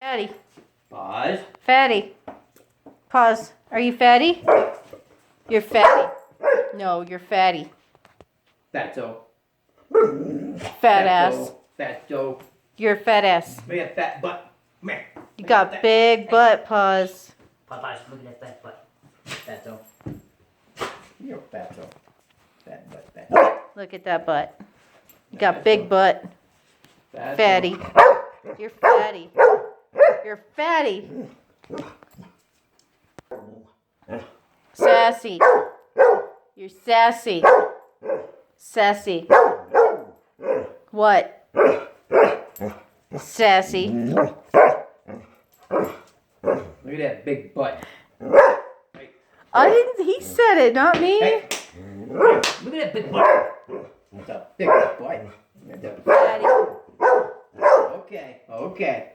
Fatty. Pause. Fatty. Pause. Are you fatty? You're fatty. No, you're fatty. Fatso. Fat ass. Fatso. You're a fat ass. Look at that butt. Meh. You got big butt. Pause. Popeyes, look at that butt. Fatso. You're a fatso. Fat butt, fatso. Look at that butt. You got big butt. Fatso. Fatty. You're fatty. You're fatty. Sassy. You're sassy. Sassy. What? Sassy. Look at that big butt. I didn't. He said it, not me. Hey. Look at that big butt. That's a big butt. Fatty. Okay.